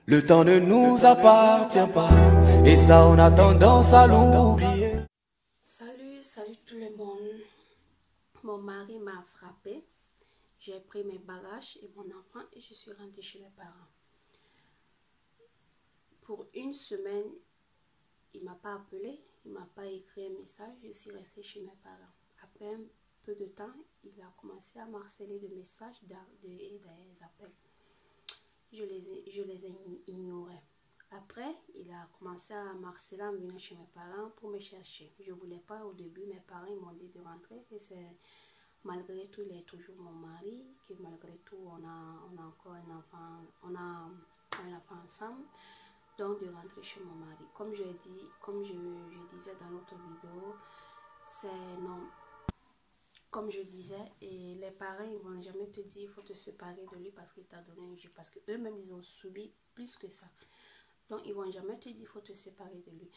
Le temps ne nous appartient pas, et ça on a tendance à l'oublier. Salut tout le monde. Mon mari m'a frappé. J'ai pris mes bagages et mon enfant et je suis rentrée chez mes parents. Pour une semaine, il ne m'a pas appelé, il ne m'a pas écrit un message, je suis restée chez mes parents. Après un peu de temps, il a commencé à m'harceler de messages et des appels. Je les ai ignorés. Après, il a commencé à m'harceler en venant chez mes parents pour me chercher. Je ne voulais pas au début, mes parents m'ont dit de rentrer, que c'est malgré tout, il est toujours mon mari, que malgré tout, on a encore un enfant, on a un enfant ensemble. Donc de rentrer chez mon mari. Comme je disais dans l'autre vidéo, c'est non. Comme je disais, et les parents, ils vont jamais te dire il faut te séparer de lui parce qu'il t'a donné un jeu. Parce qu'eux-mêmes, ils ont subi plus que ça. Donc, ils vont jamais te dire il faut te séparer de lui.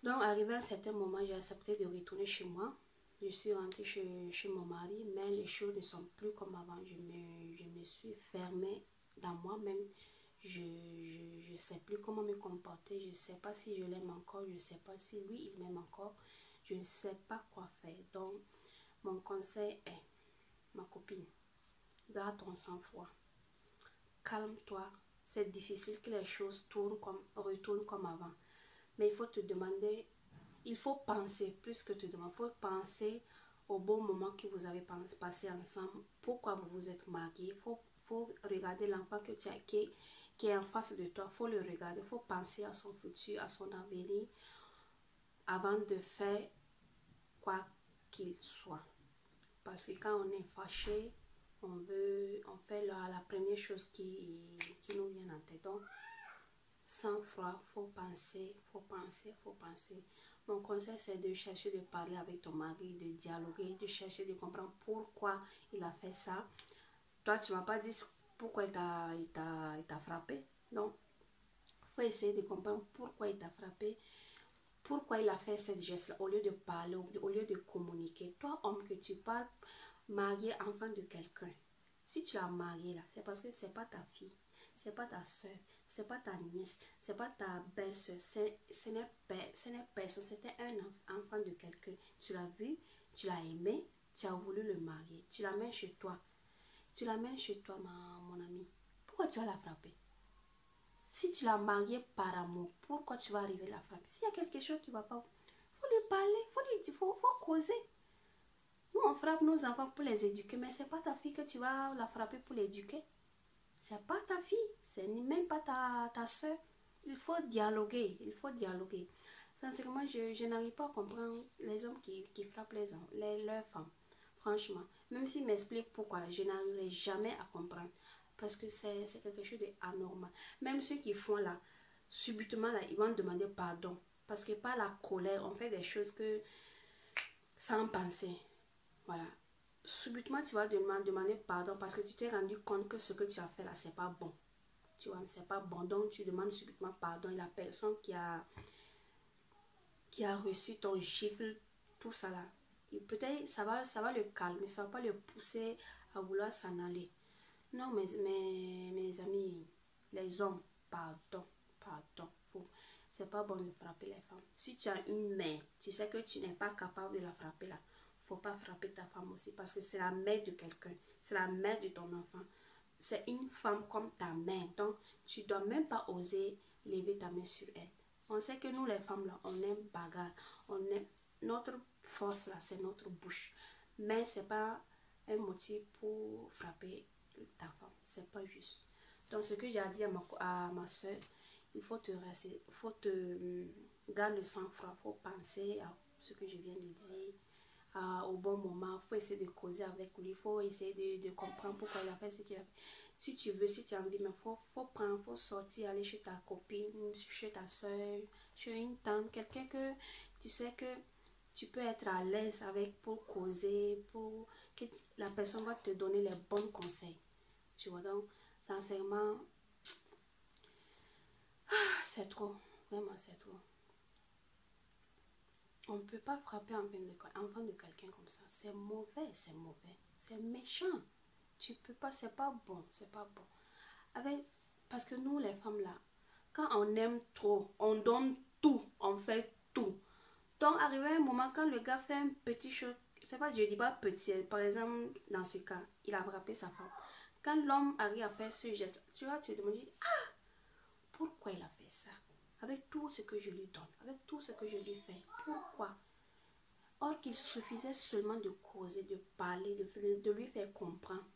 Donc, arrivé à un certain moment, j'ai accepté de retourner chez moi. Je suis rentrée chez mon mari, mais les choses ne sont plus comme avant. Je me suis fermée dans moi-même. Je ne sais plus comment me comporter. Je ne sais pas si je l'aime encore. Je ne sais pas si lui, il m'aime encore. Je ne sais pas quoi faire. Donc, mon conseil est, ma copine, garde ton sang-froid. Calme-toi. C'est difficile que les choses retournent comme avant. Mais il faut te demander, il faut penser plus que te demander. Il faut penser au bon moment que vous avez passé ensemble. Pourquoi vous vous êtes mariés. Il faut regarder l'enfant que tu as, qui est en face de toi. Il faut le regarder. Il faut penser à son futur, à son avenir avant de faire quoi qu'il soit. Parce que quand on est fâché, on fait la première chose qui nous vient en tête. Donc, sans froid, faut penser. Mon conseil, c'est de chercher de parler avec ton mari, de dialoguer, de chercher de comprendre pourquoi il a fait ça. Toi, tu ne m'as pas dit pourquoi il t'a frappé. Donc, il faut essayer de comprendre pourquoi il t'a frappé. Pourquoi il a fait cette geste-là au lieu de parler, au lieu de communiquer. Toi, homme, que tu parles, marié, enfant de quelqu'un. Si tu l'as marié là, c'est parce que c'est pas ta fille, c'est pas ta soeur, c'est pas ta nièce, c'est pas ta belle-soeur, ce n'est personne, c'était un enfant de quelqu'un. Tu l'as vu, tu l'as aimé, tu as voulu le marier, tu l'amènes chez toi. Tu l'amènes chez toi, mon ami. Pourquoi tu vas la frapper? Si tu l'as marié par amour, pourquoi tu vas arriver à la frapper? S'il y a quelque chose qui ne va pas, il faut lui parler, il faut lui dire, faut causer. Nous, on frappe nos enfants pour les éduquer, mais ce n'est pas ta fille que tu vas la frapper pour l'éduquer. Ce n'est pas ta fille, ce n'est même pas ta soeur. Il faut dialoguer, Sincèrement, je n'arrive pas à comprendre les hommes qui frappent leurs femmes. Franchement, même s'ils m'expliquent pourquoi, je n'arriverai jamais à comprendre. Parce que c'est quelque chose d'anormal. Même ceux qui font là, subitement, là, ils vont demander pardon. Parce que par la colère, on fait des choses que sans penser. Voilà. Subitement, tu vas demander pardon parce que tu t'es rendu compte que ce que tu as fait là, c'est pas bon. Tu vois, c'est pas bon. Donc, tu demandes subitement pardon. Et la personne qui a reçu ton gifle, tout ça là, peut-être ça va le calmer, ça va pas le pousser à vouloir s'en aller. Non, mes amis, les hommes, pardon. C'est pas bon de frapper les femmes. Si tu as une mère, tu sais que tu n'es pas capable de la frapper là. Faut pas frapper ta femme aussi parce que c'est la mère de quelqu'un. C'est la mère de ton enfant. C'est une femme comme ta mère. Donc, tu dois même pas oser lever ta main sur elle. On sait que nous les femmes là, on aime bagarre. Notre force là, c'est notre bouche. Mais c'est pas un motif pour frapper ta femme. C'est pas juste. Donc, ce que j'ai à dire à ma soeur, il faut garder le sang-froid, il faut penser à ce que je viens de dire au bon moment, il faut essayer de causer avec lui, il faut essayer de comprendre pourquoi il a fait ce qu'il a fait. Si tu veux, si tu as envie, mais faut sortir, aller chez ta copine, chez ta soeur, chez une tante, quelqu'un que tu sais que tu peux être à l'aise avec pour causer, pour que la personne va te donner les bons conseils. Tu vois, donc, sincèrement, c'est trop. Vraiment, c'est trop. On ne peut pas frapper enfant de quelqu'un comme ça. C'est mauvais. C'est méchant. Tu peux pas, c'est pas bon. Parce que nous, les femmes là, quand on aime trop, on donne tout, on fait tout. Donc, arrivé à un moment, quand le gars fait un petit chose, c'est pas, je dis pas petit, par exemple, dans ce cas, il a frappé sa femme. Quand l'homme arrive à faire ce geste, tu vois, tu te demandes, ah, pourquoi il a fait ça? Avec tout ce que je lui donne, avec tout ce que je lui fais, pourquoi? Or qu'il suffisait seulement de causer, de parler, de lui faire comprendre.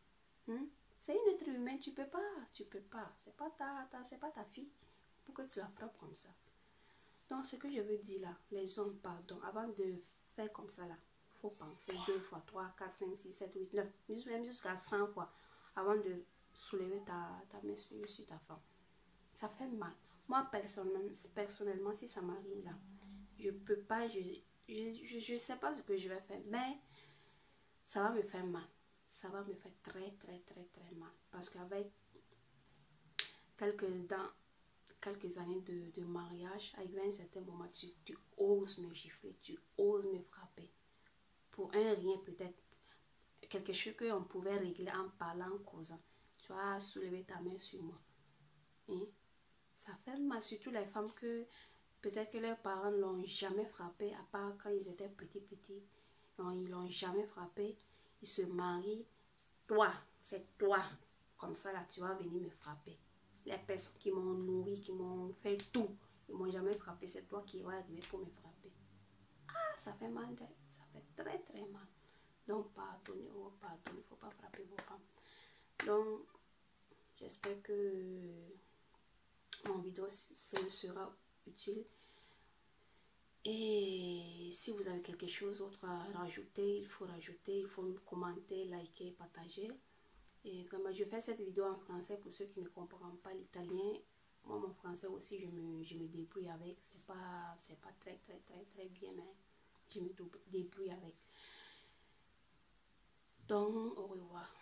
C'est une être humaine, tu peux pas. C'est pas c'est pas ta fille pour que tu la frappes comme ça. Donc, ce que je veux dire là, les hommes, pardon, avant de faire comme ça là, il faut penser 2 fois, 3, 4, 5, 6, 7, 8, 9, même jusqu'à 100 fois avant de soulever ta main sur ta femme. Ça fait mal. Moi, personnellement, si ça m'arrive là, je peux pas, je sais pas ce que je vais faire, mais ça va me faire mal. Ça va me faire très, très, très, très mal. Parce qu'avec quelques années de mariage, avec un certain moment, tu oses me gifler, tu oses me frapper. Pour un rien peut-être, quelque chose qu'on pouvait régler en parlant, en causant. Tu as soulevé ta main sur moi. Hein? Ça fait mal, surtout les femmes que peut-être que leurs parents ne l'ont jamais frappé, à part quand ils étaient petits. Non, ils ne l'ont jamais frappé. Ils se marient. Toi, c'est toi. Comme ça, là, tu vas venir me frapper. Les personnes qui m'ont nourri, qui m'ont fait tout, ils ne m'ont jamais frappé. C'est toi qui vas arriver pour me frapper. Ah, ça fait mal, ça fait très, très mal. Donc, pardonnez, il ne faut pas frapper vos femmes. Donc, j'espère que mon vidéo sera utile. Et si vous avez quelque chose d'autre à rajouter, il faut commenter, liker, partager. Et vraiment, je fais cette vidéo en français pour ceux qui ne comprennent pas l'italien. Moi, mon français aussi, je me débrouille avec. C'est pas très, très, très, très bien, mais je me débrouille avec. Donc, au revoir.